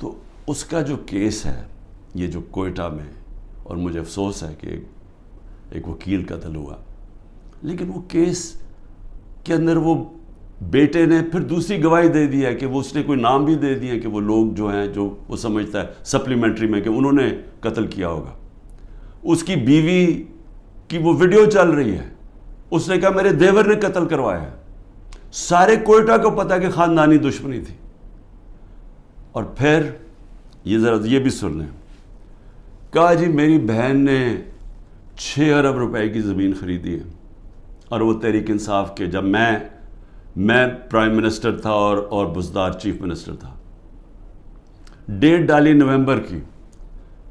تو اس کا جو کیس ہے یہ جو کوئٹہ میں، اور مجھے افسوس ہے کہ ایک وکیل قتل ہوا، لیکن وہ کیس کے اندر وہ بیٹے نے پھر دوسری گواہی دے دی ہے کہ وہ اس نے کوئی نام بھی دے دیے کہ وہ لوگ جو ہیں جو وہ سمجھتا ہے سپلیمنٹری میں کہ انہوں نے قتل کیا ہوگا۔ اس کی بیوی کی وہ ویڈیو چل رہی ہے، اس نے کہا میرے دیور نے قتل کروایا ہے۔ سارے کوئٹہ کو پتا کہ خاندانی دشمنی تھی۔ اور پھر یہ ذرا یہ بھی سن لیں، کہا جی میری بہن نے 6 ارب روپے کی زمین خریدی ہے، اور وہ تحریک انصاف کے جب میں پرائم منسٹر تھا اور بزدار چیف منسٹر تھا، ڈیٹ ڈالی نومبر کی،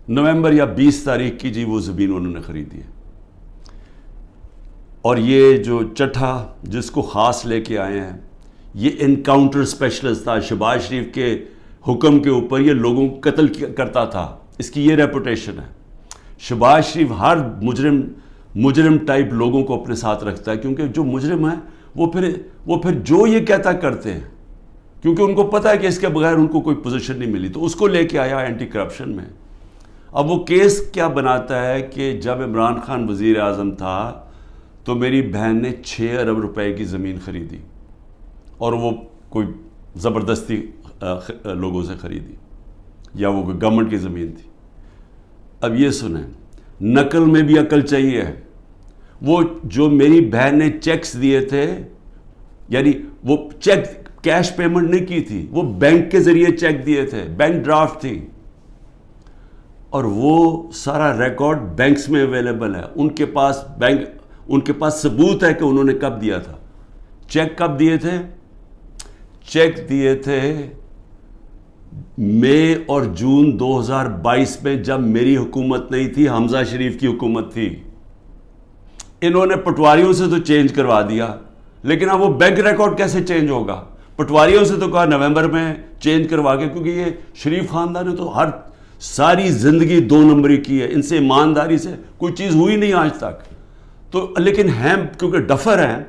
نومبر یا 20 تاریخ کی جی وہ زمین انہوں نے خریدی ہے۔ اور یہ جو چٹھا جس کو خاص لے کے آئے ہیں، یہ انکاؤنٹر اسپیشلسٹ تھا، شہباز شریف کے حکم کے اوپر یہ لوگوں کو قتل کرتا تھا، اس کی یہ ریپوٹیشن ہے۔ شہباز شریف ہر مجرم ٹائپ لوگوں کو اپنے ساتھ رکھتا ہے، کیونکہ جو مجرم ہیں وہ پھر جو یہ کہتا کرتے ہیں، کیونکہ ان کو پتہ ہے کہ اس کے بغیر ان کو کوئی پوزیشن نہیں ملی، تو اس کو لے کے آیا اینٹی کرپشن میں۔ اب وہ کیس کیا بناتا ہے کہ جب عمران خان وزیر اعظم تھا تو میری بہن نے 6 ارب روپے کی زمین خریدی، اور وہ کوئی زبردستی لوگوں سے خریدی، یا وہ کوئی گورنمنٹ کی زمین تھی۔ اب یہ سنیں، نقل میں بھی عقل چاہیے۔ وہ جو میری بہن نے چیکس دیے تھے، یعنی وہ چیک کیش پیمنٹ نہیں کی تھی، وہ بینک کے ذریعے چیک دیے تھے، بینک ڈرافٹ تھی، اور وہ سارا ریکارڈ بینکس میں اویلیبل ہے۔ ان کے پاس ثبوت ہے کہ انہوں نے کب دیا تھا۔ چیک کب دیے تھے؟ چیک دیے تھے مئی اور جون 2022 میں، جب میری حکومت نہیں تھی، حمزہ شریف کی حکومت تھی۔ انہوں نے پٹواریوں سے تو چینج کروا دیا، لیکن اب وہ بینک ریکارڈ کیسے چینج ہوگا؟ پٹواریوں سے تو کہا نومبر میں چینج کروا کے، کیونکہ یہ شریف خاندان نے تو ساری زندگی 2 نمبری کی ہے، ان سے ایمانداری سے کوئی چیز ہوئی نہیں آج تک۔ تو لیکن ہیں کیونکہ ڈفر ہیں،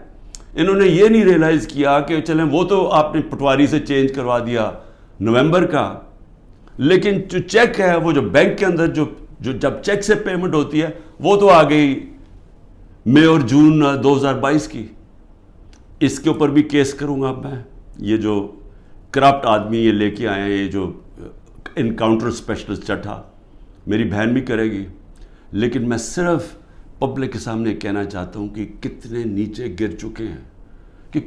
انہوں نے یہ نہیں ریئلائز کیا کہ چلیں وہ تو آپ نے پٹواری سے چینج کروا دیا نومبر کا، لیکن جو چیک ہے وہ جو بینک کے اندر جو جب چیک سے پیمنٹ ہوتی ہے وہ تو آ گئی مئی اور جون 2022 کی۔ اس کے اوپر بھی کیس کروں گا میں۔ یہ جو کرپٹ آدمی یہ لے کے آئے ہیں، یہ جو انکاؤنٹر اسپیشلسٹ چٹھا، میری بہن بھی کرے گی، لیکن میں صرف پبلک کے سامنے کہنا چاہتا ہوں کہ کتنے نیچے گر چکے ہیں کہ